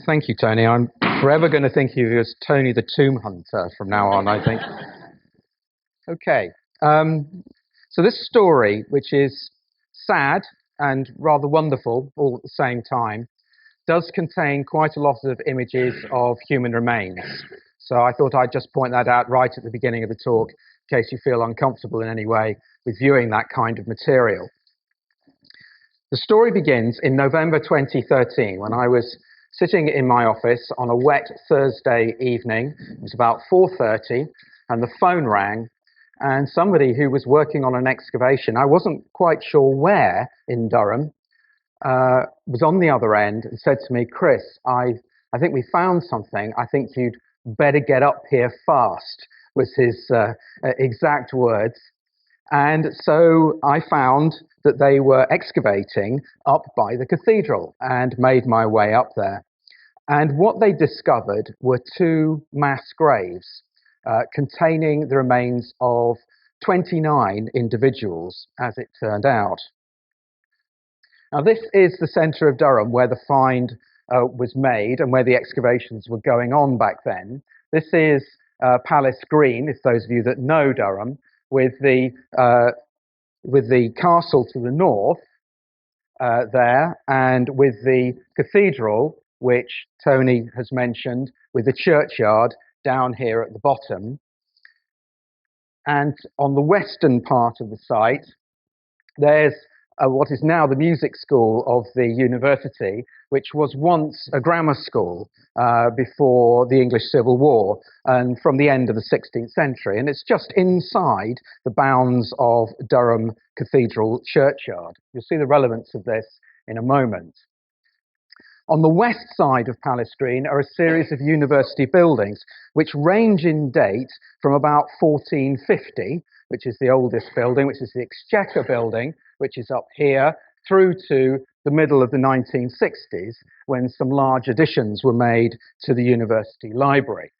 Thank you, Tony. I'm forever going to think of you as Tony the Tomb Hunter from now on, I think. Okay. So this story, which is sad and rather wonderful all at the same time, does contain quite a lot of images of human remains. So I thought I'd just point that out right at the beginning of the talk, in case you feel uncomfortable in any way with viewing that kind of material. The story begins in November 2013, when I was sitting in my office on a wet Thursday evening. It was about 4:30, and the phone rang, and somebody who was working on an excavation, I wasn't quite sure where in Durham, was on the other end and said to me, "Chris, I think we found something. I think you'd better get up here fast," was his exact words. And so I found that they were excavating up by the cathedral and made my way up there. And what they discovered were two mass graves containing the remains of 29 individuals, as it turned out. Now, this is the centre of Durham where the find was made and where the excavations were going on back then. This is Palace Green, if those of you that know Durham, with the castle to the north there, and with the cathedral, which Tony has mentioned, with the churchyard down here at the bottom. And on the western part of the site, there's what is now the music school of the university, which was once a grammar school before the English Civil War and from the end of the 16th century. And it's just inside the bounds of Durham Cathedral churchyard. You'll see the relevance of this in a moment. On the west side of Palace Green are a series of university buildings which range in date from about 1450, which is the oldest building, which is the Exchequer building, which is up here, through to the middle of the 1960s, when some large additions were made to the university library.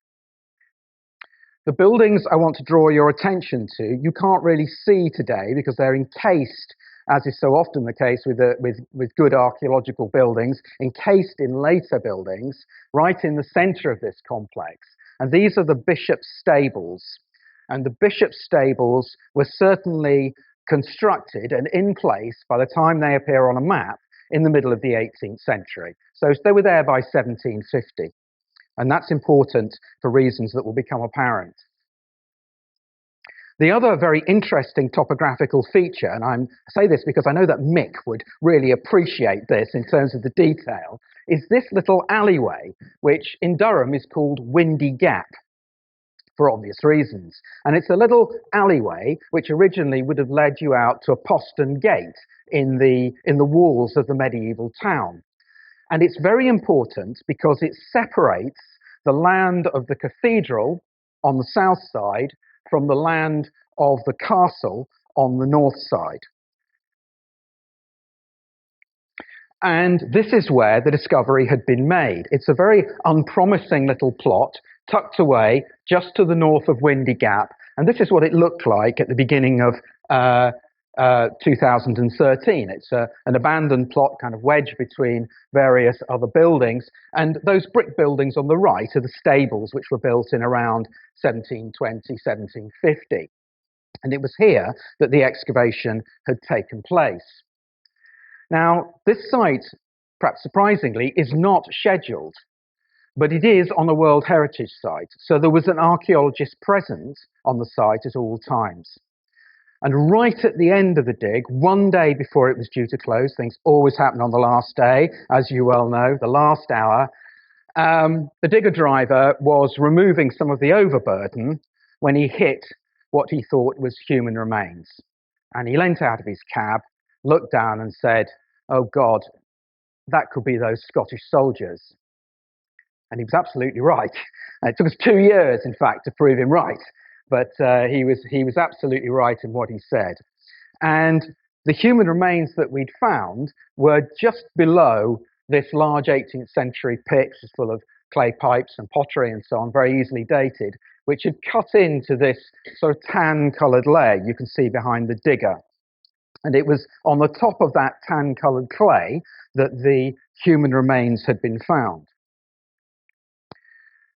The buildings I want to draw your attention to, you can't really see today because they're encased, as is so often the case with good archaeological buildings, encased in later buildings, right in the centre of this complex. And these are the bishop's stables. And the bishop's stables were certainly constructed and in place by the time they appear on a map in the middle of the 18th century. So they were there by 1750. And that's important for reasons that will become apparent. The other very interesting topographical feature, and I say this because I know that Mick would really appreciate this in terms of the detail, is this little alleyway, which in Durham is called Windy Gap, for obvious reasons. And it's a little alleyway which originally would have led you out to a postern gate in the walls of the medieval town. And it's very important because it separates the land of the cathedral on the south side from the land of the castle on the north side. And this is where the discovery had been made. It's a very unpromising little plot tucked away just to the north of Windy Gap. And this is what it looked like at the beginning of 2013. It's an abandoned plot kind of wedged between various other buildings. And those brick buildings on the right are the stables, which were built in around 1720, 1750. And it was here that the excavation had taken place. Now, this site, perhaps surprisingly, is not scheduled, but it is on a World Heritage Site. So there was an archaeologist present on the site at all times. And right at the end of the dig, one day before it was due to close, things always happen on the last day, as you well know, the last hour, the digger driver was removing some of the overburden when he hit what he thought was human remains. And he leant out of his cab, looked down and said, "Oh God, that could be those Scottish soldiers." And he was absolutely right. And it took us 2 years, in fact, to prove him right. But he was absolutely right in what he said. And the human remains that we'd found were just below this large 18th century pit, just full of clay pipes and pottery and so on, very easily dated, which had cut into this sort of tan-coloured layer you can see behind the digger. And it was on the top of that tan-coloured clay that the human remains had been found.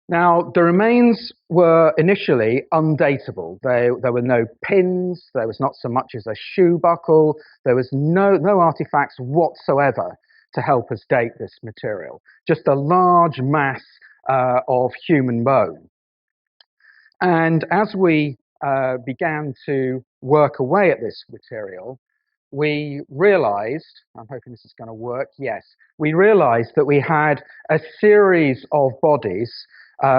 Now, the remains were initially undateable. There were no pins, there was not so much as a shoe buckle, there was no artifacts whatsoever to help us date this material, just a large mass of human bone. And as we began to work away at this material, we realized, I'm hoping this is going to work, yes, we realized that we had a series of bodies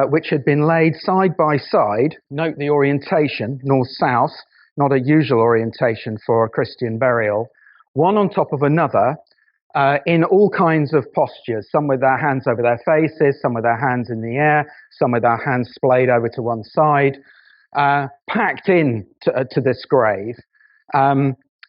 which had been laid side by side. Note the orientation, north-south, not a usual orientation for a Christian burial, one on top of another, in all kinds of postures, some with their hands over their faces, some with their hands in the air, some with their hands splayed over to one side, packed in to this grave.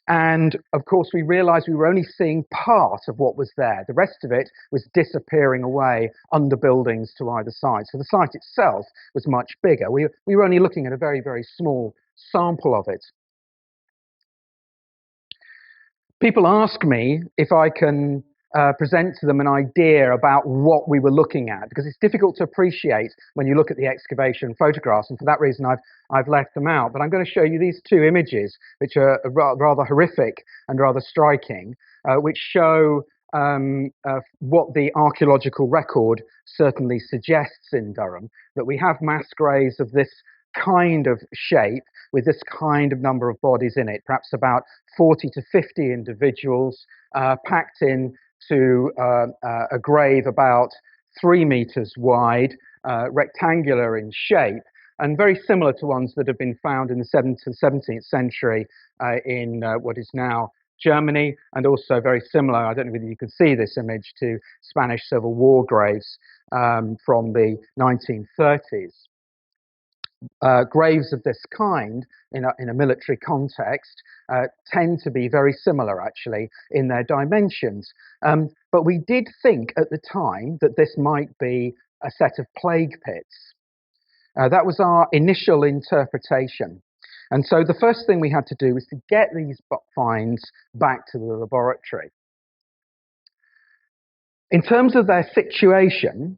And of course, we realized we were only seeing part of what was there. The rest of it was disappearing away under buildings to either side. So the site itself was much bigger. We were only looking at a very, very small sample of it. People ask me if I can present to them an idea about what we were looking at, because it's difficult to appreciate when you look at the excavation photographs, and for that reason I've left them out. But I'm going to show you these two images, which are rather horrific and rather striking, which show what the archaeological record certainly suggests in Durham, that we have mass graves of this kind of shape with this kind of number of bodies in it, perhaps about 40 to 50 individuals packed in to a grave about 3 meters wide, rectangular in shape, and very similar to ones that have been found in the 17th century in what is now Germany, and also very similar, I don't know whether you can see this image, to Spanish Civil War graves from the 1930s. Graves of this kind in a military context tend to be very similar, actually, in their dimensions. But we did think at the time that this might be a set of plague pits. That was our initial interpretation. And so the first thing we had to do was to get these finds back to the laboratory. In terms of their situation,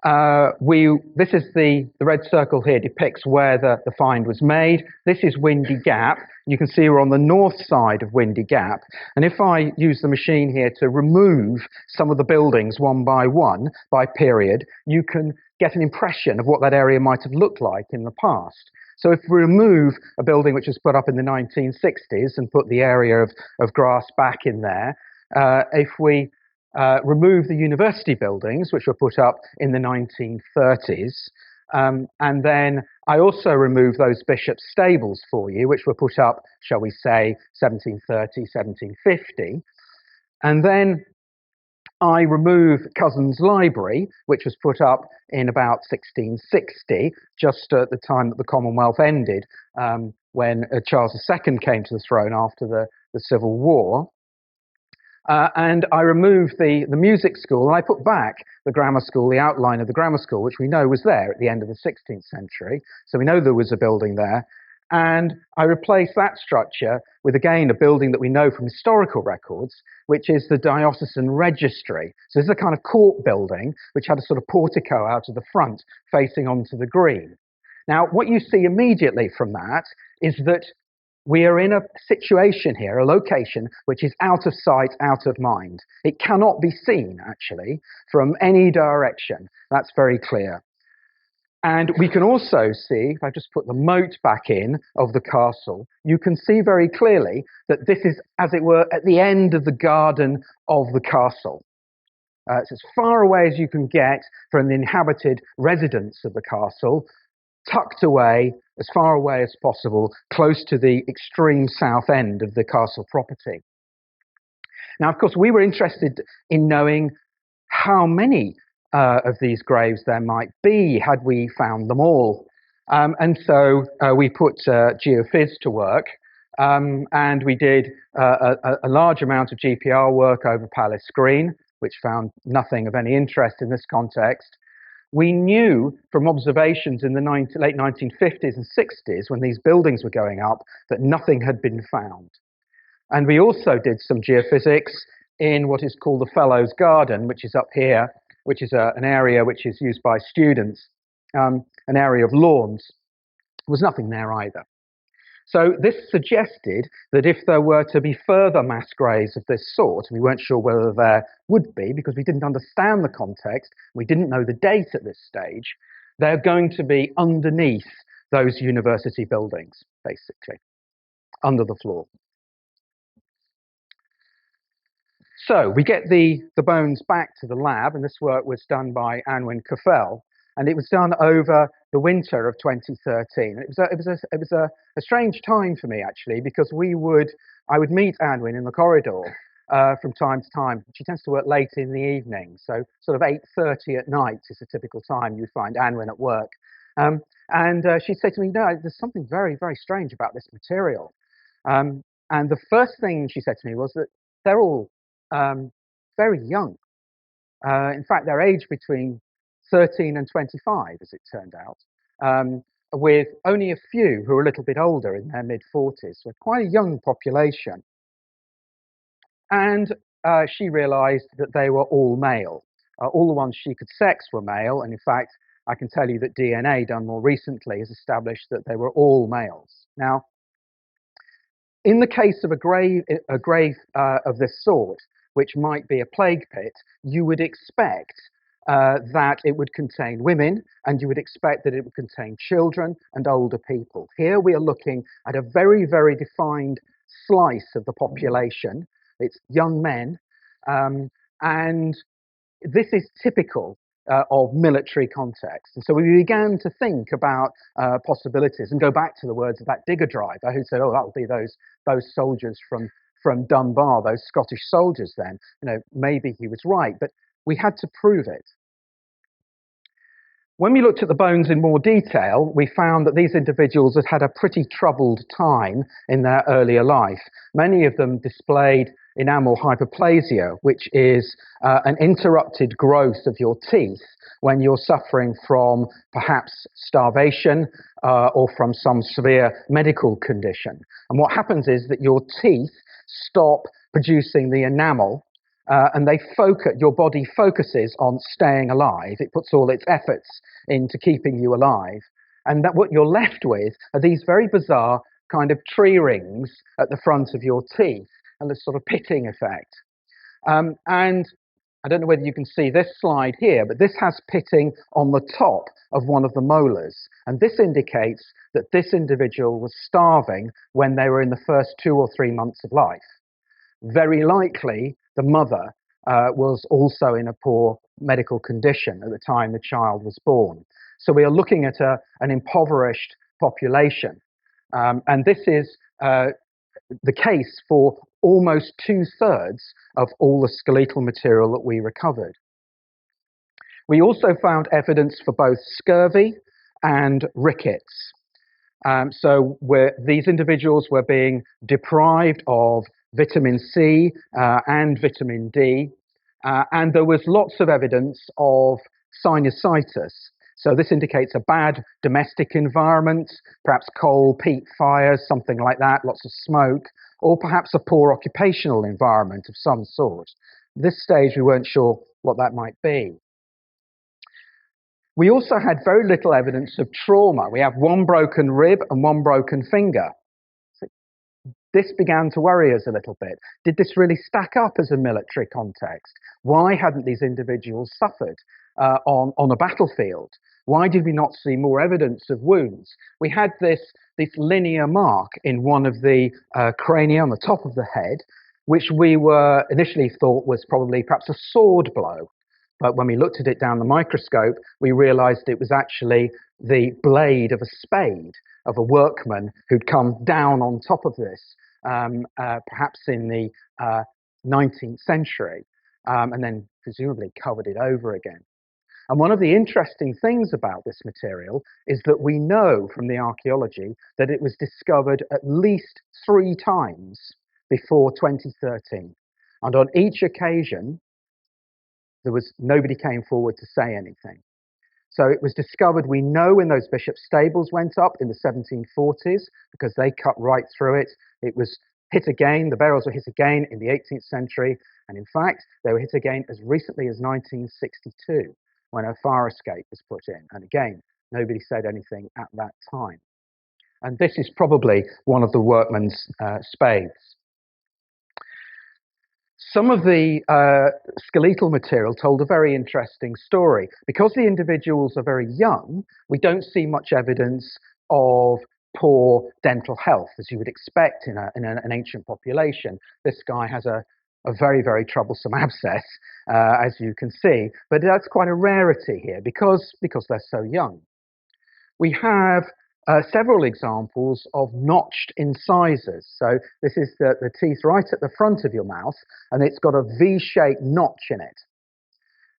this is the red circle here depicts where the find was made. This is Windy Gap. You can see we're on the north side of Windy Gap. And if I use the machine here to remove some of the buildings one by one, by period, you can get an impression of what that area might have looked like in the past. So if we remove a building which was put up in the 1960s and put the area of grass back in there, if we remove the university buildings, which were put up in the 1930s. And then I also remove those bishop's stables for you, which were put up, shall we say, 1730, 1750. And then I remove Cousins Library, which was put up in about 1660, just at the time that the Commonwealth ended, when Charles II came to the throne after the Civil War. And I removed the music school, and I put back the grammar school, the outline of the grammar school, which we know was there at the end of the 16th century. So we know there was a building there. And I replaced that structure with, again, a building that we know from historical records, which is the Diocesan Registry. So this is a kind of court building, which had a sort of portico out of the front facing onto the green. Now, what you see immediately from that is that we are in a situation here, a location, which is out of sight, out of mind. It cannot be seen, actually, from any direction. That's very clear. And we can also see, if I just put the moat back in of the castle, you can see very clearly that this is, as it were, at the end of the garden of the castle. It's as far away as you can get from the inhabited residence of the castle, tucked away, as far away as possible, close to the extreme south end of the castle property. Now, of course, we were interested in knowing how many of these graves there might be had we found them all. And so we put geophys to work, and we did a large amount of GPR work over Palace Green, which found nothing of any interest in this context. We knew from observations in the late 1950s and 60s, when these buildings were going up, that nothing had been found. And we also did some geophysics in what is called the Fellows Garden, which is up here, which is an area which is used by students an area of lawns. There was nothing there either. So this suggested that if there were to be further mass graves of this sort, we weren't sure whether there would be because we didn't understand the context, we didn't know the date at this stage, they're going to be underneath those university buildings, basically, under the floor. So we get the bones back to the lab, and this work was done by Anwyn Caffel, and it was done over the winter of 2013. It was a strange time for me actually, because I would meet Anwyn in the corridor from time to time. She tends to work late in the evening, so sort of 8:30 at night is a typical time you'd find Anwyn at work. She'd say to me, "No, there's something very, very strange about this material." And the first thing she said to me was that they're all very young. In fact, they're aged between 13 and 25, as it turned out, with only a few who are a little bit older in their mid-40s. So quite a young population. And she realised that they were all male. All the ones she could sex were male, and in fact, I can tell you that DNA done more recently has established that they were all males. Now, in the case of a grave of this sort, which might be a plague pit, you would expect that it would contain women, and you would expect that it would contain children and older people. Here we are looking at a very, very defined slice of the population. It's young men, and this is typical of military context. And so we began to think about possibilities and go back to the words of that digger driver who said, "Oh, that will be those soldiers from Dunbar, those Scottish soldiers then." You know, maybe he was right, but we had to prove it. When we looked at the bones in more detail, we found that these individuals had had a pretty troubled time in their earlier life. Many of them displayed enamel hyperplasia, which is an interrupted growth of your teeth when you're suffering from perhaps starvation or from some severe medical condition. And what happens is that your teeth stop producing the enamel, and your body focuses on staying alive. It puts all its efforts into keeping you alive. And that what you're left with are these very bizarre kind of tree rings at the front of your teeth, and this sort of pitting effect. And I don't know whether you can see this slide here, but this has pitting on the top of one of the molars. And this indicates that this individual was starving when they were in the first 2 or 3 months of life. Very likely, the mother was also in a poor medical condition at the time the child was born. So we are looking at an impoverished population. And this is the case for almost 2/3 of all the skeletal material that we recovered. We also found evidence for both scurvy and rickets. So these individuals were being deprived of vitamin C and vitamin D, and there was lots of evidence of sinusitis. So this indicates a bad domestic environment, perhaps coal, peat fires, something like that, lots of smoke, or perhaps a poor occupational environment of some sort. At this stage, we weren't sure what that might be. We also had very little evidence of trauma. We have 1 broken rib and 1 broken finger. So this began to worry us a little bit. Did this really stack up as a military context? Why hadn't these individuals suffered on a battlefield? Why did we not see more evidence of wounds? We had this linear mark in one of the crania on the top of the head, which we were initially thought was probably perhaps a sword blow. But when we looked at it down the microscope, we realized it was actually the blade of a spade of a workman who'd come down on top of this, perhaps in the 19th century, and then presumably covered it over again. And one of the interesting things about this material is that we know from the archaeology that it was discovered at least 3 times before 2013. And on each occasion, nobody came forward to say anything. So it was discovered, we know, when those bishop stables went up in the 1740s, because they cut right through it. It was hit again, the barrels were hit again in the 18th century, and in fact, they were hit again as recently as 1962, when a fire escape was put in. And again, Nobody said anything at that time. And this is probably one of the workman's spades. Some of the skeletal material told a very interesting story. Because the individuals are very young, we don't see much evidence of poor dental health, as you would expect in an ancient population. This guy has a very, very troublesome abscess, as you can see, but that's quite a rarity here because they're so young. We have several examples of notched incisors. So this is the teeth right at the front of your mouth, and it's got a V-shaped notch in it.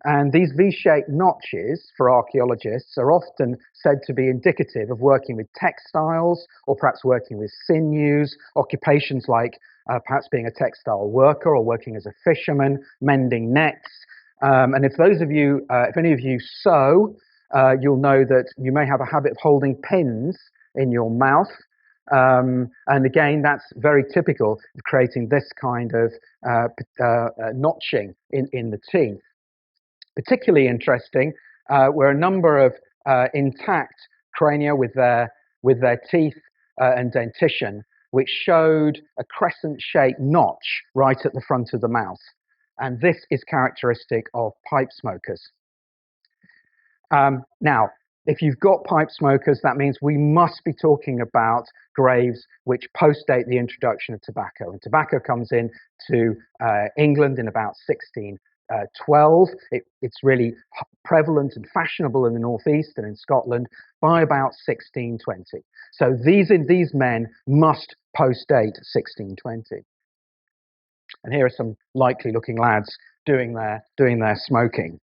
And these V-shaped notches, for archaeologists, are often said to be indicative of working with textiles or perhaps working with sinews, occupations like perhaps being a textile worker or working as a fisherman, mending nets. And if any of you sew, you'll know that you may have a habit of holding pins in your mouth. And again, that's very typical of creating this kind of notching in the teeth. Particularly interesting were a number of intact crania with their teeth and dentition, which showed a crescent-shaped notch right at the front of the mouth. And this is characteristic of pipe smokers. Now, if you've got pipe smokers, that means we must be talking about graves which postdate the introduction of tobacco. And tobacco comes in to England in about 1612. It's really prevalent and fashionable in the northeast and in Scotland by about 1620. So these men must postdate 1620. And here are some likely looking lads doing their smoking.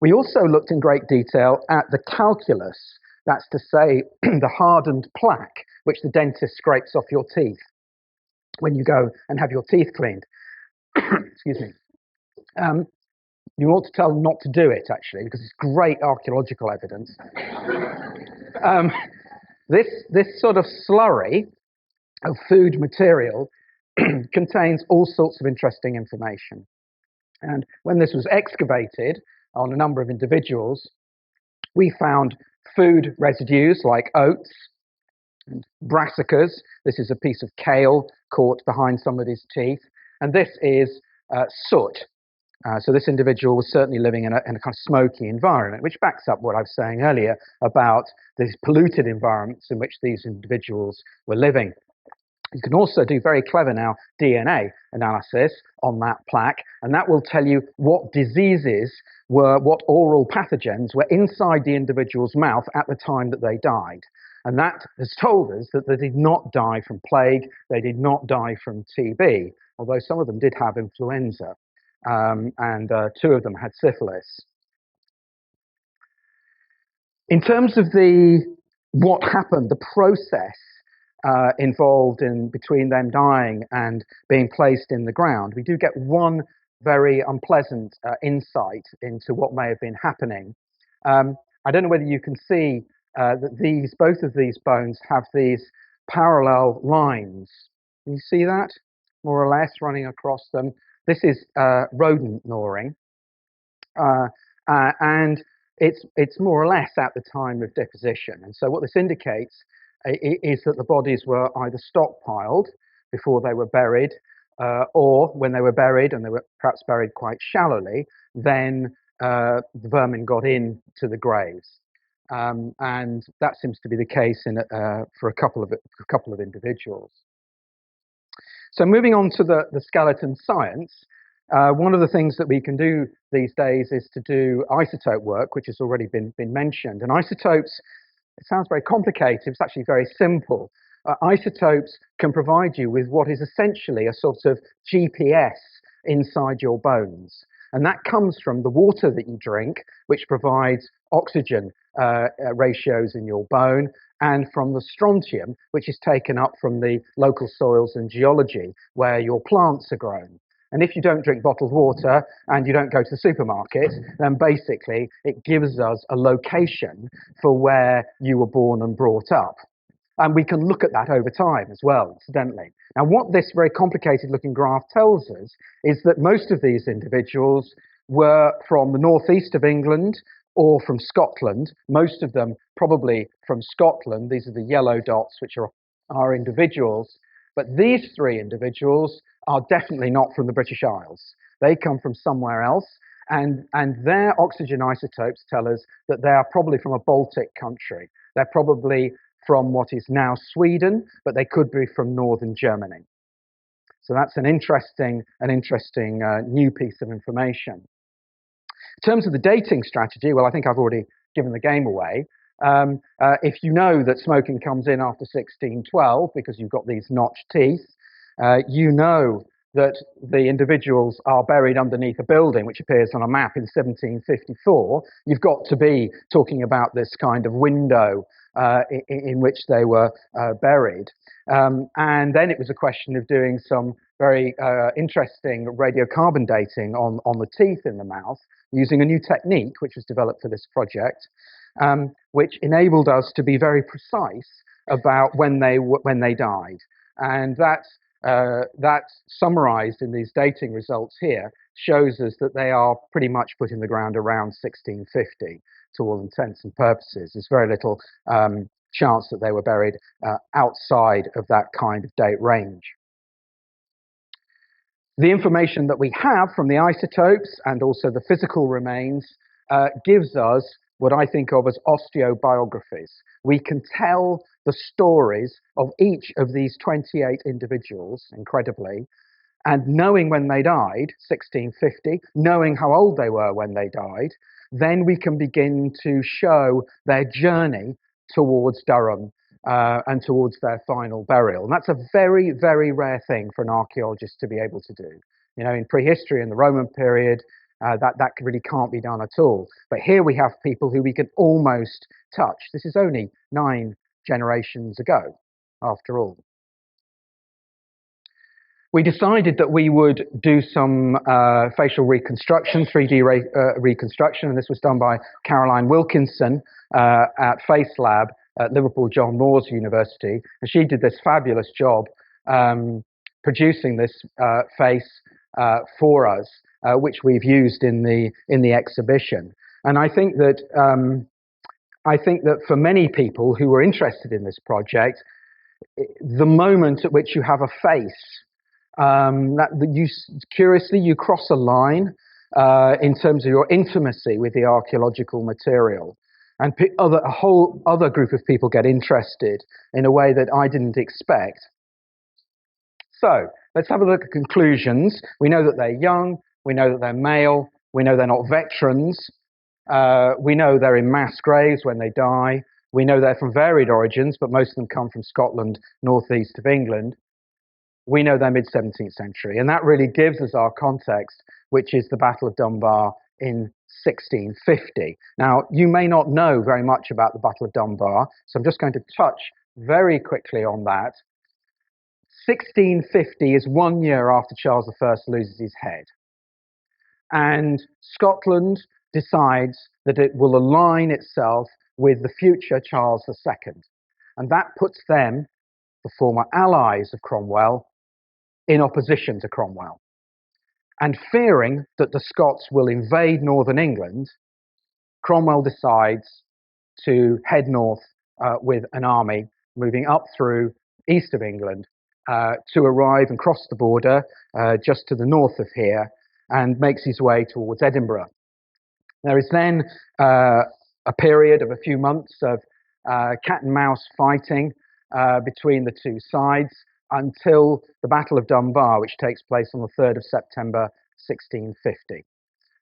We also looked in great detail at the calculus, that's to say the hardened plaque which the dentist scrapes off your teeth when you go and have your teeth cleaned. Excuse me. You ought to tell them not to do it, actually, because it's great archaeological evidence. This sort of slurry of food material contains all sorts of interesting information. And when this was excavated on a number of individuals, we found food residues like oats and brassicas. This is a piece of kale caught behind somebody's teeth. And this is soot. So this individual was certainly living in a kind of smoky environment, which backs up what I was saying earlier about these polluted environments in which these individuals were living. You can also do very clever now DNA analysis on that plaque, and that will tell you what diseases what oral pathogens were inside the individual's mouth at the time that they died. And that has told us that they did not die from plague, they did not die from TB, although some of them did have influenza, and two of them had syphilis. In terms of what happened, the process involved in between them dying and being placed in the ground, we do get one very unpleasant insight into what may have been happening. I don't know whether you can see that both of these bones have these parallel lines. Can you see that? More or less running across them. This is rodent gnawing. And it's more or less at the time of deposition. And so what this indicates is that the bodies were either stockpiled before they were buried, or when they were buried, and they were perhaps buried quite shallowly, then the vermin got into the graves. And that seems to be the case for a couple of individuals. So moving on to the skeleton science, one of the things that we can do these days is to do isotope work, which has already been mentioned. And isotopes, it sounds very complicated, it's actually very simple. Isotopes can provide you with what is essentially a sort of GPS inside your bones. And that comes from the water that you drink, which provides oxygen ratios in your bone, and from the strontium, which is taken up from the local soils and geology where your plants are grown. And if you don't drink bottled water and you don't go to the supermarket, then basically it gives us a location for where you were born and brought up. And we can look at that over time as well, incidentally. Now, what this very complicated looking graph tells us is that most of these individuals were from the northeast of England, or from Scotland, most of them probably from Scotland. These are the yellow dots, which are individuals. But these three individuals are definitely not from the British Isles. They come from somewhere else, and their oxygen isotopes tell us that they are probably from a Baltic country. They're probably from what is now Sweden, but they could be from northern Germany. So that's an interesting new piece of information. In terms of the dating strategy, well, I think I've already given the game away. If you know that smoking comes in after 1612 because you've got these notched teeth, you know that the individuals are buried underneath a building which appears on a map in 1754. You've got to be talking about this kind of window in which they were buried. And then it was a question of doing some very interesting radiocarbon dating on the teeth in the mouth using a new technique which was developed for this project, which enabled us to be very precise about when they died. And that's summarized in these dating results here, shows us that they are pretty much put in the ground around 1650 to all intents and purposes. There's very little chance that they were buried outside of that kind of date range. The information that we have from the isotopes and also the physical remains gives us what I think of as osteobiographies. We can tell the stories of each of these 28 individuals, incredibly, and knowing when they died, 1650, knowing how old they were when they died, then we can begin to show their journey towards Durham and towards their final burial. And that's a very, very rare thing for an archaeologist to be able to do. You know, in prehistory, in the Roman period, that really can't be done at all. But here we have people who we can almost touch. This is only 9 generations ago, after all. We decided that we would do some facial reconstruction, 3D reconstruction, and this was done by Caroline Wilkinson at Face Lab at Liverpool John Moores University. And she did this fabulous job producing this face for us, which we've used in the exhibition. And I think that for many people who were interested in this project, the moment at which you have a face curiously you cross a line in terms of your intimacy with the archaeological material, and a whole other group of people get interested in a way that I didn't expect. So let's have a look at conclusions. We know that they're young, we know that they're male, we know they're not veterans, we know they're in mass graves when they die, we know they're from varied origins, but most of them come from Scotland, northeast of England. We know they're mid-17th century, and that really gives us our context, which is the Battle of Dunbar in 1650. Now, you may not know very much about the Battle of Dunbar, so I'm just going to touch very quickly on that. 1650 is 1 year after Charles I loses his head, and Scotland decides that it will align itself with the future Charles II, and that puts them, the former allies of Cromwell, in opposition to Cromwell. And fearing that the Scots will invade northern England, Cromwell decides to head north with an army moving up through east of England to arrive and cross the border just to the north of here and makes his way towards Edinburgh. There is then a period of a few months of cat and mouse fighting between the two sides, until the Battle of Dunbar, which takes place on the 3rd of September 1650.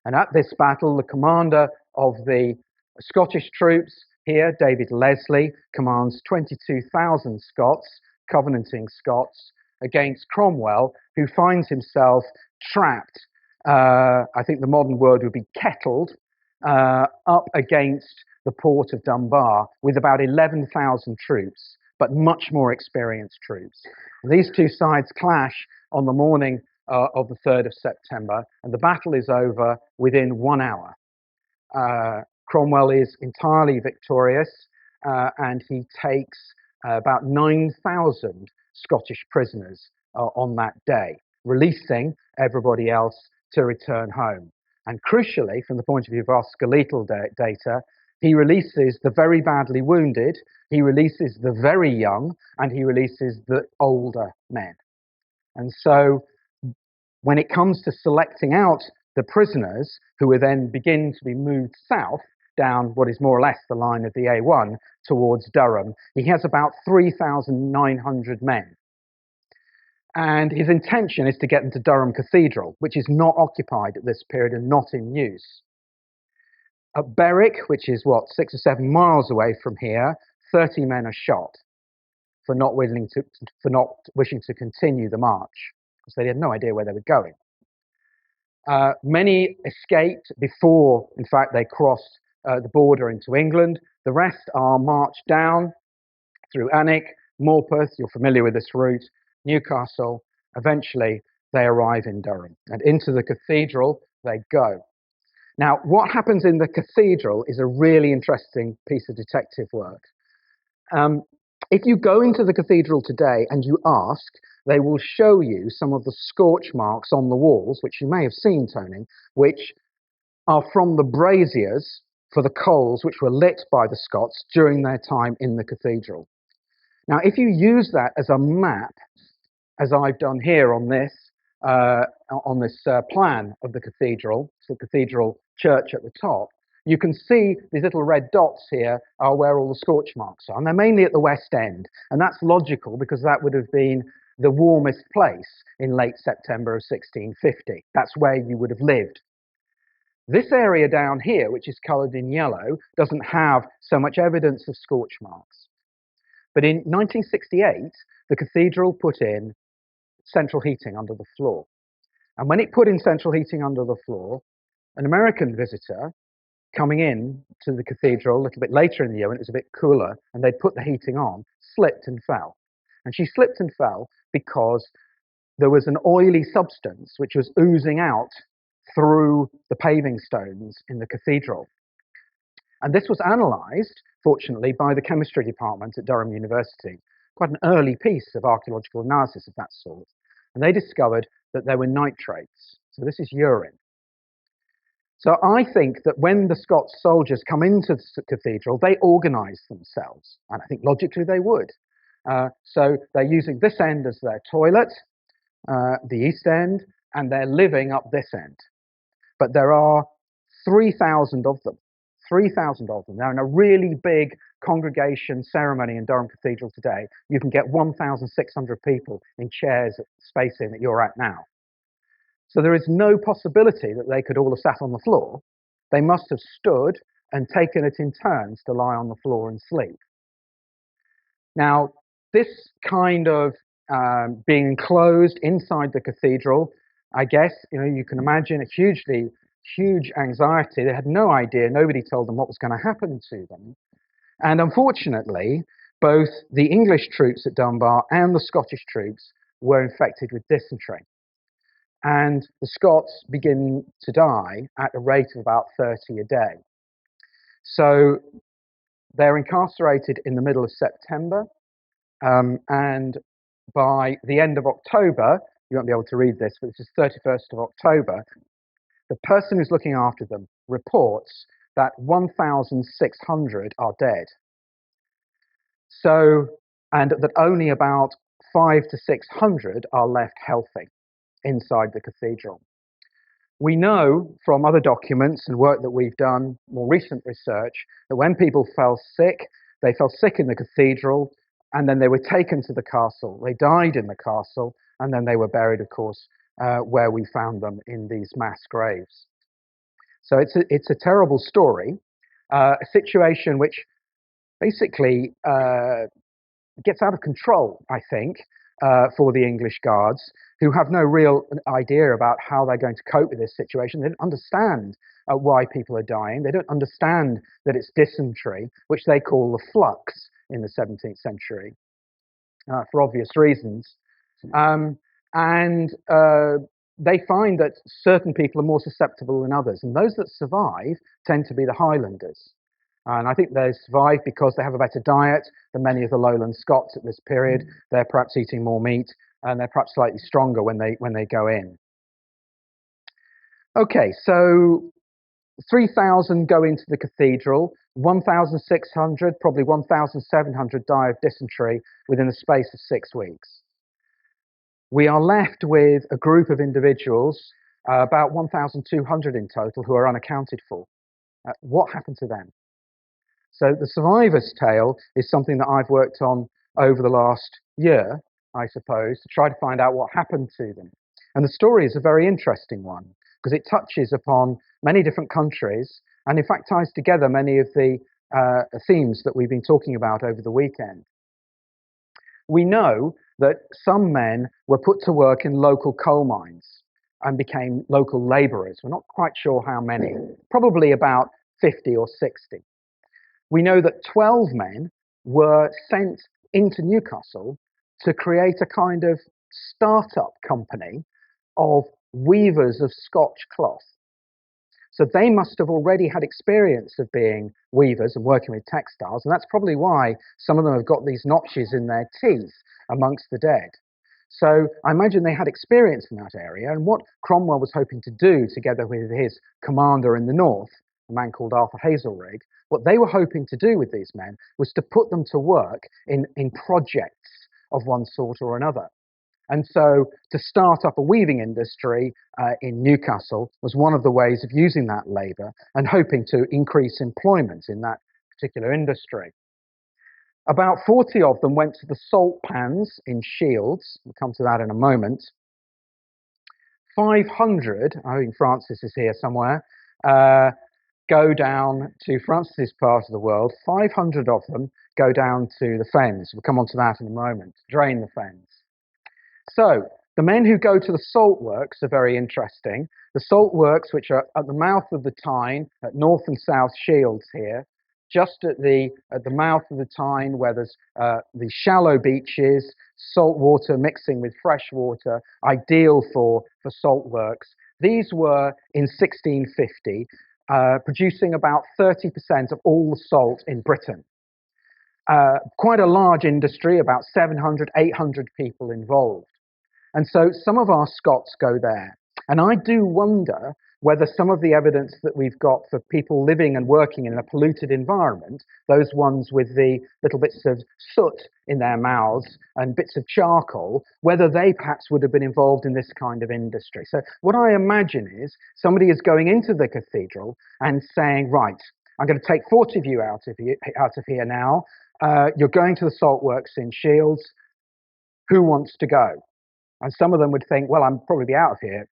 And at this battle, the commander of the Scottish troops here, David Leslie, commands 22,000 Scots, Covenanting Scots, against Cromwell, who finds himself trapped, I think the modern word would be kettled, up against the port of Dunbar with about 11,000 troops, but much more experienced troops. These two sides clash on the morning of the 3rd of September, and the battle is over within 1 hour. Cromwell is entirely victorious, and he takes about 9,000 Scottish prisoners on that day, releasing everybody else to return home. And crucially, from the point of view of our skeletal data, he releases the very badly wounded, he releases the very young, and he releases the older men. And so when it comes to selecting out the prisoners who will then begin to be moved south down what is more or less the line of the A1 towards Durham, he has about 3,900 men. And his intention is to get them to Durham Cathedral, which is not occupied at this period and not in use. At Berwick, which is 6 or 7 miles away from here, 30 men are shot for not wishing to continue the march, because they had no idea where they were going. Many escaped before, in fact, they crossed the border into England. The rest are marched down through Alnwick, Morpeth, you're familiar with this route, Newcastle. Eventually, they arrive in Durham, and into the cathedral they go. Now, what happens in the cathedral is a really interesting piece of detective work. If you go into the cathedral today and you ask, they will show you some of the scorch marks on the walls, which you may have seen, Tony, which are from the braziers for the coals which were lit by the Scots during their time in the cathedral. Now, if you use that as a map, as I've done here on this plan of the cathedral, so the cathedral church at the top, you can see these little red dots here are where all the scorch marks are, and they're mainly at the west end, and that's logical because that would have been the warmest place in late September of 1650. That's where you would have lived. This area down here, which is coloured in yellow, doesn't have so much evidence of scorch marks. But in 1968, the cathedral put in central heating under the floor. And when it put in central heating under the floor, an American visitor coming in to the cathedral a little bit later in the year when it was a bit cooler and they'd put the heating on, slipped and fell. And she slipped and fell because there was an oily substance which was oozing out through the paving stones in the cathedral. And this was analysed, fortunately, by the chemistry department at Durham University, quite an early piece of archaeological analysis of that sort. And they discovered that there were nitrates. So this is urine. So I think that when the Scots soldiers come into the cathedral, they organise themselves. And I think logically they would. So they're using this end as their toilet, the east end, and they're living up this end. But there are 3,000 of them. 3,000 of them. Now, in a really big congregation ceremony in Durham Cathedral today, you can get 1,600 people in chairs spacing that you're at now. So there is no possibility that they could all have sat on the floor. They must have stood and taken it in turns to lie on the floor and sleep. Now, this kind of being enclosed inside the cathedral, I guess, you can imagine a huge anxiety. They had no idea. Nobody told them what was going to happen to them. And unfortunately, both the English troops at Dunbar and the Scottish troops were infected with dysentery. And the Scots begin to die at a rate of about 30 a day. So they're incarcerated in the middle of September. And by the end of October, you won't be able to read this, but this is 31st of October, the person who's looking after them reports that 1,600 are dead. So, and that only about 500 to 600 are left healthy inside the cathedral. We know from other documents and work that we've done, more recent research, that when people fell sick, they fell sick in the cathedral, and then they were taken to the castle. They died in the castle, and then they were buried, of course, where we found them in these mass graves. So it's a terrible story, a situation which basically gets out of control, I think, for the English guards, who have no real idea about how they're going to cope with this situation. They don't understand why people are dying. They don't understand that it's dysentery, which they call the flux in the 17th century, for obvious reasons. They find that certain people are more susceptible than others, and those that survive tend to be the Highlanders. And I think they survive because they have a better diet than many of the lowland Scots at this period. They're perhaps eating more meat, and they're perhaps slightly stronger when they go in. Okay, so 3,000 go into the cathedral, 1,600, probably 1,700 die of dysentery within the space of 6 weeks. We are left with a group of individuals, about 1,200 in total, who are unaccounted for. What happened to them? So the survivor's tale is something that I've worked on over the last year, I suppose, to try to find out what happened to them. And the story is a very interesting one because it touches upon many different countries and in fact ties together many of the themes that we've been talking about over the weekend. We know that some men were put to work in local coal mines and became local labourers. We're not quite sure how many, probably about 50 or 60. We know that 12 men were sent into Newcastle to create a kind of startup company of weavers of Scotch cloth. So they must have already had experience of being weavers and working with textiles, and that's probably why some of them have got these notches in their teeth amongst the dead. So I imagine they had experience in that area, and what Cromwell was hoping to do, together with his commander in the north, a man called Arthur Hazelrig, what they were hoping to do with these men was to put them to work in projects of one sort or another. And so to start up a weaving industry in Newcastle was one of the ways of using that labour and hoping to increase employment in that particular industry. About 40 of them went to the salt pans in Shields. We'll come to that in a moment. 500, I think Francis is here somewhere, go down to Francis's part of the world. 500 of them go down to the Fens. We'll come on to that in a moment, drain the Fens. So the men who go to the salt works are very interesting. The salt works, which are at the mouth of the Tyne, at North and South Shields here, just at the mouth of the Tyne where there's the shallow beaches, salt water mixing with fresh water, ideal for salt works. These were in 1650, producing about 30% of all the salt in Britain. Quite a large industry, about 700, 800 people involved. And so some of our Scots go there. And I do wonder whether some of the evidence that we've got for people living and working in a polluted environment, those ones with the little bits of soot in their mouths and bits of charcoal, whether they perhaps would have been involved in this kind of industry. So what I imagine is somebody is going into the cathedral and saying, right, I'm going to take 40 of you out of here now. You're going to the salt works in Shields. Who wants to go? And some of them would think, well, I'm probably out of here,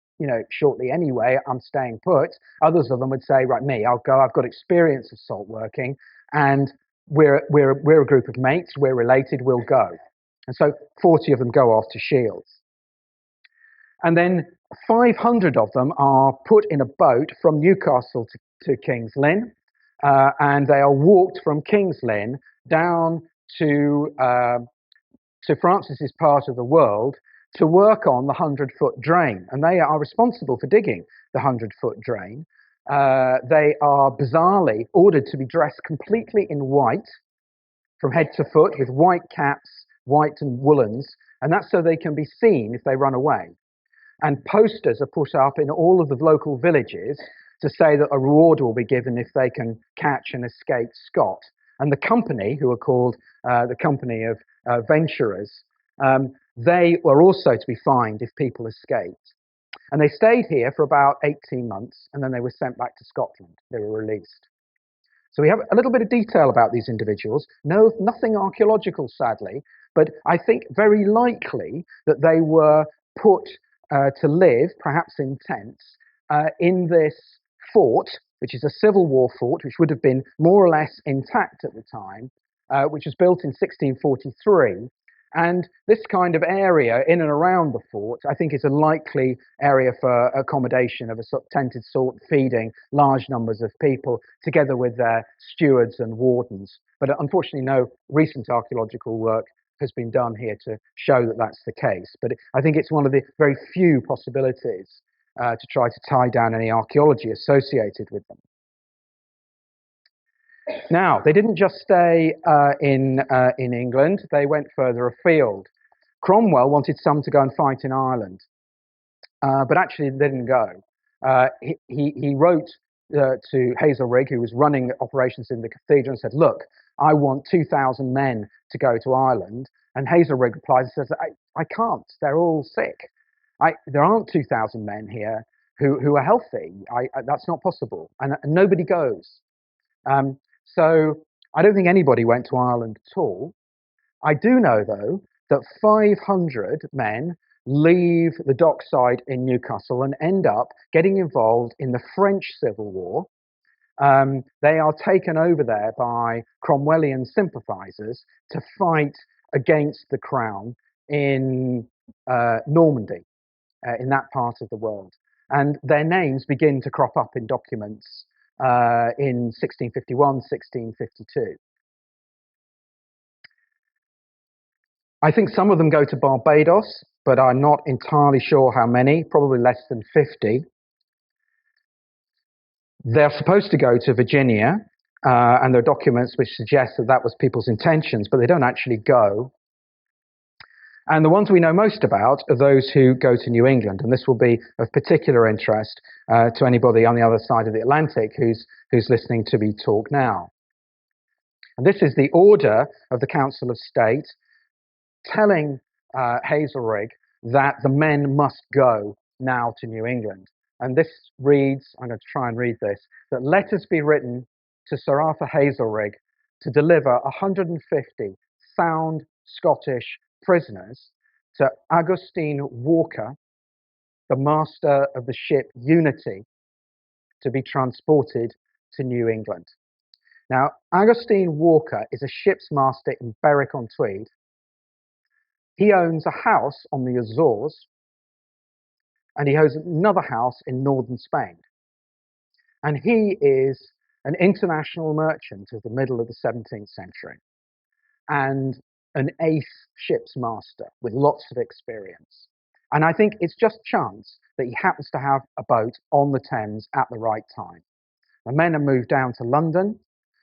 shortly anyway. I'm staying put. Others of them would say, right, me, I'll go. I've got experience of salt working, and we're a group of mates. We're related. We'll go. And so 40 of them go off to Shields. And then 500 of them are put in a boat from Newcastle to King's Lynn, and they are walked from King's Lynn down to Francis's part of the world to work on the 100-foot drain. And they are responsible for digging the 100-foot drain. They are bizarrely ordered to be dressed completely in white from head to foot with white caps, white and woolens, and that's so they can be seen if they run away. And posters are put up in all of the local villages to say that a reward will be given if they can catch an escaped Scot. And the company, who are called the Company of Venturers, they were also to be fined if people escaped. And they stayed here for about 18 months, and then they were sent back to Scotland. They were released. So we have a little bit of detail about these individuals. No, nothing archaeological, sadly, but I think very likely that they were put to live, perhaps in tents, in this fort, which is a Civil War fort, which would have been more or less intact at the time, which was built in 1643. And this kind of area in and around the fort, I think, is a likely area for accommodation of a sort of tented sort, feeding large numbers of people, together with their stewards and wardens. But unfortunately, no recent archaeological work has been done here to show that that's the case. But I think it's one of the very few possibilities to try to tie down any archaeology associated with them. Now, they didn't just stay in England, they went further afield. Cromwell wanted some to go and fight in Ireland, but actually they didn't go. He wrote to Hazelrig, who was running operations in the cathedral, and said, "Look, I want 2,000 men to go to Ireland." And Hazelrig replies and says, I can't. They're all sick. There aren't 2,000 men here who are healthy. That's not possible. And nobody goes. So I don't think anybody went to Ireland at all. I do know, though, that 500 men leave the dockside in Newcastle and end up getting involved in the French Civil War. They are taken over there by Cromwellian sympathisers to fight against the crown in Normandy, in that part of the world. And their names begin to crop up in documents in 1651, 1652. I think some of them go to Barbados, but I'm not entirely sure how many, probably less than 50. They're supposed to go to Virginia, and there are documents which suggest that that was people's intentions, but they don't actually go. And the ones we know most about are those who go to New England, and this will be of particular interest to anybody on the other side of the Atlantic who's listening to me talk now. And this is the order of the Council of State telling Hazelrig that the men must go now to New England. And this reads, I'm going to try and read this, that letters be written to Sir Arthur Hazelrig to deliver 150 sound Scottish prisoners to Augustine Walker, the master of the ship Unity, to be transported to New England. Now, Augustine Walker is a ship's master in Berwick-on-Tweed. He owns a house on the Azores, and he owns another house in northern Spain. And he is an international merchant of the middle of the 17th century and an ace ship's master with lots of experience. And I think it's just chance that he happens to have a boat on the Thames at the right time. The men are moved down to London.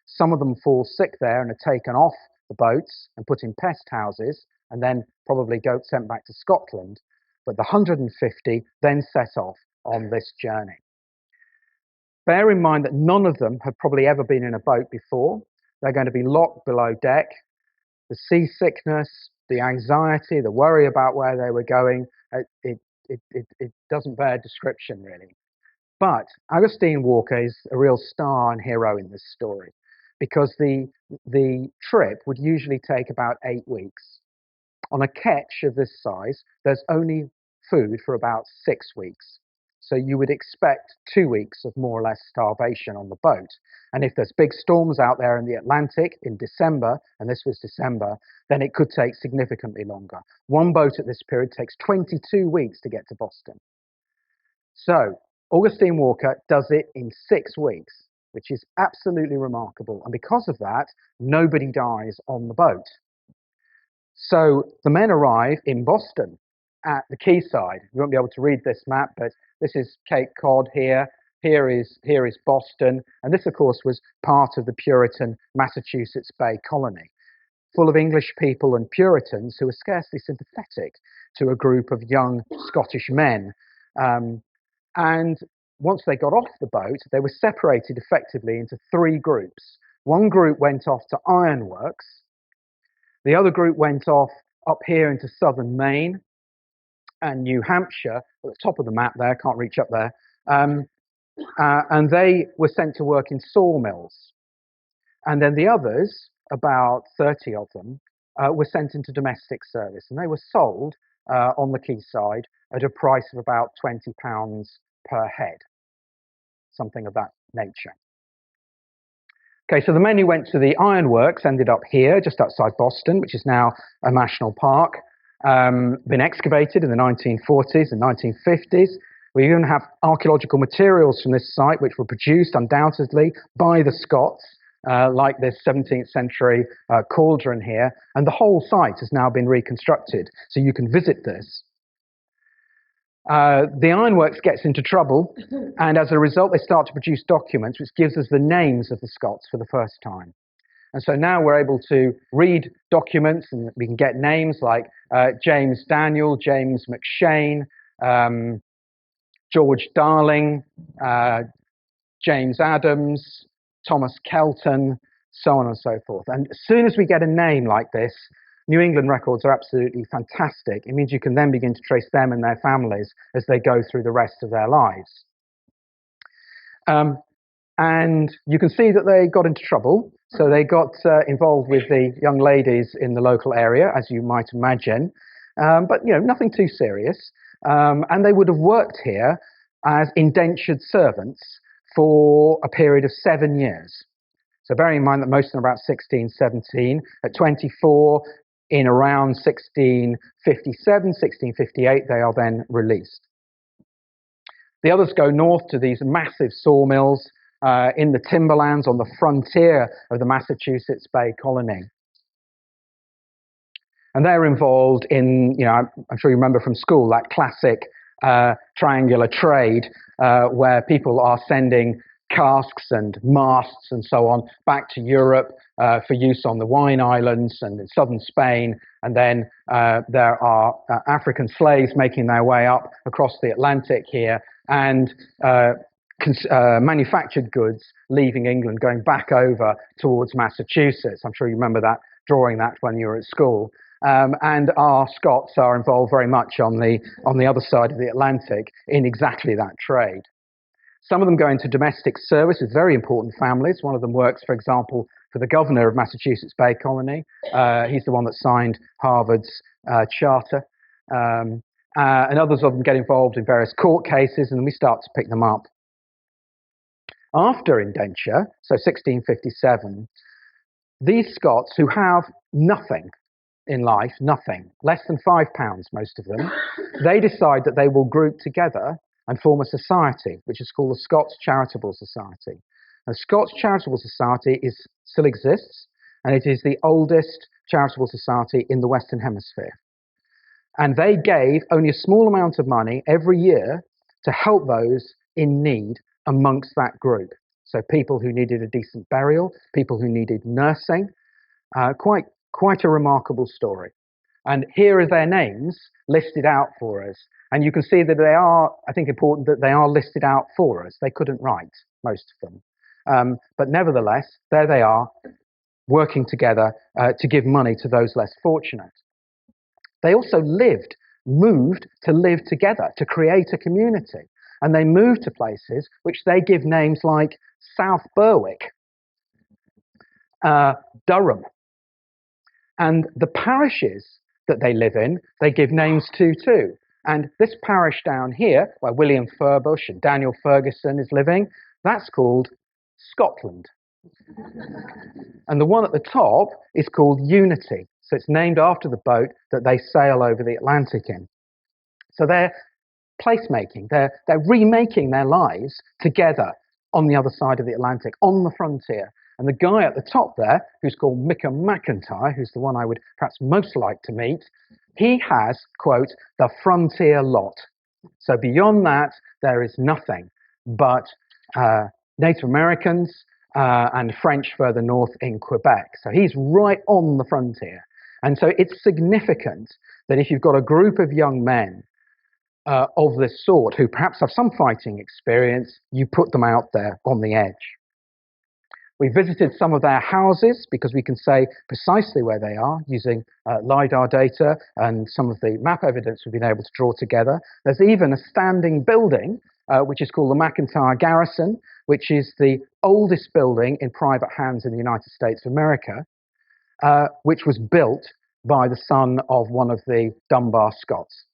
Some of them fall sick there and are taken off the boats and put in pest houses and then probably sent back to Scotland. But the 150 then set off on this journey. Bear in mind that none of them have probably ever been in a boat before. They're going to be locked below deck. The seasickness, the anxiety, the worry about where they were going, it doesn't bear description, really. But Augustine Walker is a real star and hero in this story because the trip would usually take about 8 weeks. On a ketch of this size, there's only food for about 6 weeks. So you would expect 2 weeks of more or less starvation on the boat. And if there's big storms out there in the Atlantic in December, and this was December, then it could take significantly longer. One boat at this period takes 22 weeks to get to Boston. So Augustine Walker does it in 6 weeks, which is absolutely remarkable. And because of that, nobody dies on the boat. So the men arrive in Boston at the quayside. You won't be able to read this map, but this is Cape Cod here. Here is Boston. And this, of course, was part of the Puritan Massachusetts Bay Colony, full of English people and Puritans who were scarcely sympathetic to a group of young Scottish men. And once they got off the boat, they were separated effectively into 3 groups. One group went off to ironworks. The other group went off up here into southern Maine and New Hampshire, at the top of the map there, can't reach up there. And they were sent to work in sawmills. And then the others, about 30 of them, were sent into domestic service. And they were sold on the quayside at a price of about £20 per head, something of that nature. Okay, so the men who went to the ironworks ended up here, just outside Boston, which is now a national park. Been excavated in the 1940s and 1950s. We even have archaeological materials from this site, which were produced undoubtedly by the Scots, like this 17th century cauldron here. And the whole site has now been reconstructed, so you can visit this. The ironworks gets into trouble, and as a result, they start to produce documents which gives us the names of the Scots for the first time. And so now we're able to read documents, and we can get names like James Daniel, James McShane, George Darling, James Adams, Thomas Kelton, so on and so forth. And as soon as we get a name like this, New England records are absolutely fantastic. It means you can then begin to trace them and their families as they go through the rest of their lives. And you can see that they got into trouble. So they got involved with the young ladies in the local area, as you might imagine. But, nothing too serious. And they would have worked here as indentured servants for a period of 7 years. So bearing in mind that most of them are about 16, 17, at 24, in around 1657, 1658, they are then released. The others go north to these massive sawmills in the timberlands on the frontier of the Massachusetts Bay Colony. And they're involved in, I'm sure you remember from school, that classic triangular trade where people are sending casks and masts and so on back to Europe for use on the wine islands and in southern Spain. And then there are African slaves making their way up across the Atlantic here, and manufactured goods leaving England, going back over towards Massachusetts. I'm sure you remember that, drawing that when you were at school. And our Scots are involved very much on the other side of the Atlantic in exactly that trade. Some of them go into domestic service with very important families. One of them works, for example, for the governor of Massachusetts Bay Colony. He's the one that signed Harvard's charter. And others of them get involved in various court cases, and we start to pick them up. After indenture, so 1657, these Scots who have nothing in life, nothing, less than £5, most of them, they decide that they will group together and form a society, which is called the Scots Charitable Society. The Scots Charitable Society still exists, and it is the oldest charitable society in the Western Hemisphere. And they gave only a small amount of money every year to help those in need amongst that group. So people who needed a decent burial, people who needed nursing, quite a remarkable story. And here are their names listed out for us. And you can see that they are, I think, important that they are listed out for us. They couldn't write, most of them. But nevertheless, there they are, working together to give money to those less fortunate. They also moved to live together, to create a community. And they moved to places which they give names like South Berwick, Durham. And the parishes that they live in, they give names to too. And this parish down here, where William Furbush and Daniel Ferguson is living, that's called Scotland. And the one at the top is called Unity. So it's named after the boat that they sail over the Atlantic in. So they're placemaking, they're remaking their lives together on the other side of the Atlantic, on the frontier. And the guy at the top there, who's called Micah McIntyre, who's the one I would perhaps most like to meet, he has, quote, the frontier lot. So beyond that, there is nothing but Native Americans and French further north in Quebec. So he's right on the frontier. And so it's significant that if you've got a group of young men of this sort who perhaps have some fighting experience, you put them out there on the edge. We visited some of their houses because we can say precisely where they are using LiDAR data and some of the map evidence we've been able to draw together. There's even a standing building, which is called the McIntyre Garrison, which is the oldest building in private hands in the United States of America, which was built by the son of one of the Dunbar Scots.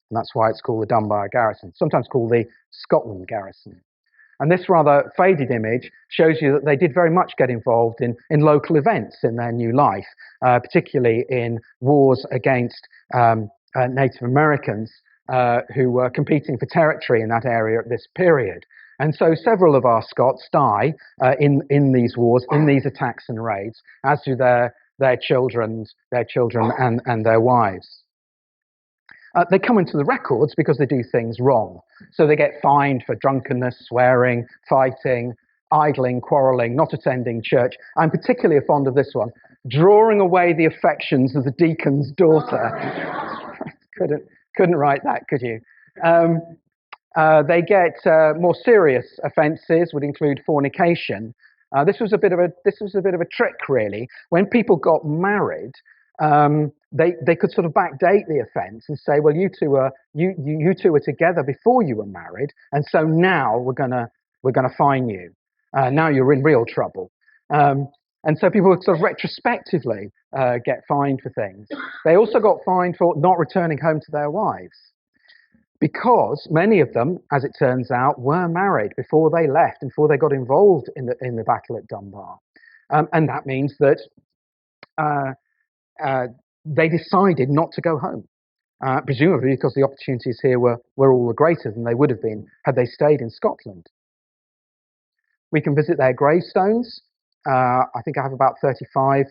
And that's why it's called the Dunbar Garrison, sometimes called the Scotland Garrison. And this rather faded image shows you that they did very much get involved in local events in their new life, particularly in wars against Native Americans who were competing for territory in that area at this period. And so several of our Scots die in these wars, in these attacks and raids, as do their children and their wives. They come into the records because they do things wrong. So they get fined for drunkenness, swearing, fighting, idling, quarrelling, not attending church. I'm particularly fond of this one, drawing away the affections of the deacon's daughter. couldn't write that, could you? They get more serious offences, would include fornication. This was a bit of a trick, really. When people got married, they could sort of backdate the offence and say, well, you two were together before you were married, and so now we're gonna fine you. Now you're in real trouble. And so people would sort of retrospectively get fined for things. They also got fined for not returning home to their wives, because many of them, as it turns out, were married before they left, before they got involved in the battle at Dunbar. And that means that they decided not to go home, presumably because the opportunities here were all the greater than they would have been had they stayed in Scotland. We can visit their gravestones. I think I have about 35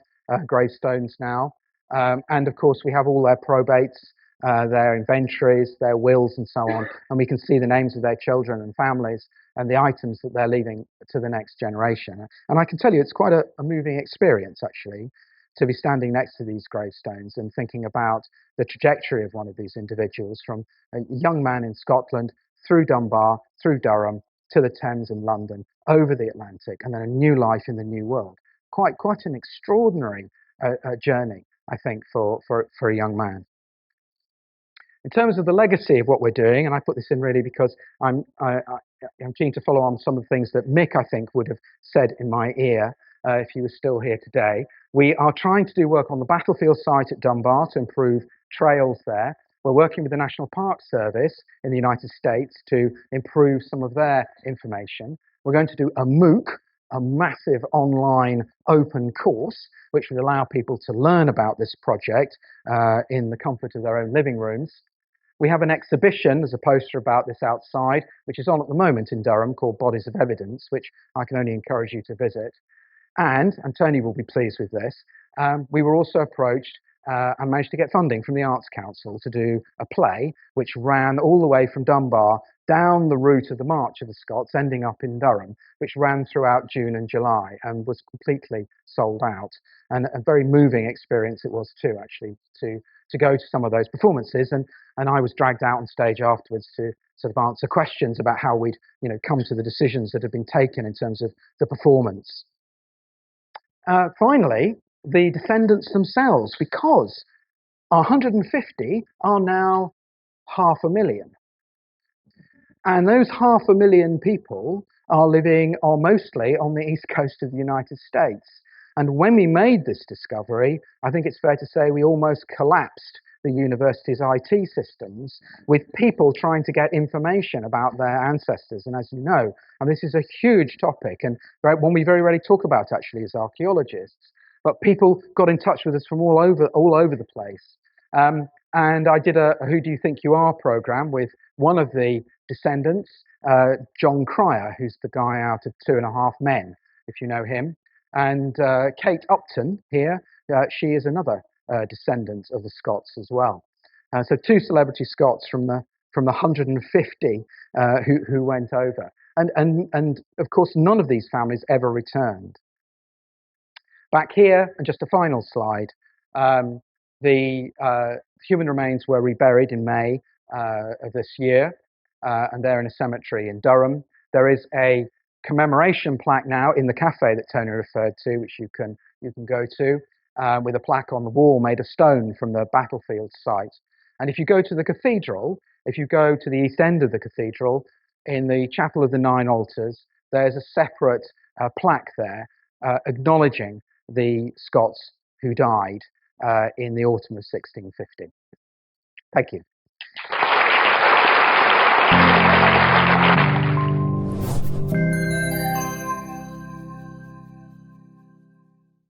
gravestones now. And of course, we have all their probates, their inventories, their wills, and so on. And we can see the names of their children and families and the items that they're leaving to the next generation. And I can tell you, it's quite a moving experience, actually, to be standing next to these gravestones and thinking about the trajectory of one of these individuals from a young man in Scotland through Dunbar, through Durham, to the Thames in London, over the Atlantic, and then a new life in the new world. Quite an extraordinary journey, I think, for a young man. In terms of the legacy of what we're doing, and I put this in really because I'm keen to follow on some of the things that Mick, I think, would have said in my ear if he was still here today. We are trying to do work on the battlefield site at Dunbar to improve trails there. We're working with the National Park Service in the United States to improve some of their information. We're going to do a MOOC, a massive online open course, which would allow people to learn about this project in the comfort of their own living rooms. We have an exhibition, there's a poster about this outside, which is on at the moment in Durham, called Bodies of Evidence, which I can only encourage you to visit. And Tony will be pleased with this, we were also approached and managed to get funding from the Arts Council to do a play which ran all the way from Dunbar down the route of the March of the Scots, ending up in Durham, which ran throughout June and July and was completely sold out. And a very moving experience it was too, actually, to go to some of those performances. And I was dragged out on stage afterwards to sort of answer questions about how we'd come to the decisions that had been taken in terms of the performance. Finally, the descendants themselves, because our 150 are now 500,000. And those 500,000 people are living mostly on the east coast of the United States. And when we made this discovery, I think it's fair to say we almost collapsed the university's IT systems with people trying to get information about their ancestors. And as you know, and this is a huge topic and one we very rarely talk about actually as archaeologists, but people got in touch with us from all over the place. And I did a Who Do You Think You Are program with one of the descendants, John Cryer, who's the guy out of 2.5 Men, if you know him. And Kate Upton here, she is another descendant of the Scots as well. So 2 celebrity Scots from the 150 who went over. And of course, none of these families ever returned. Back here, and just a final slide, the human remains were reburied in May of this year, and they're in a cemetery in Durham. There is a commemoration plaque now in the cafe that Tony referred to, which you can go to, with a plaque on the wall made of stone from the battlefield site. And if you go to the cathedral, if you go to the east end of the cathedral, in the Chapel of the Nine Altars, there's a separate plaque there acknowledging the Scots who died in the autumn of 1650. Thank you.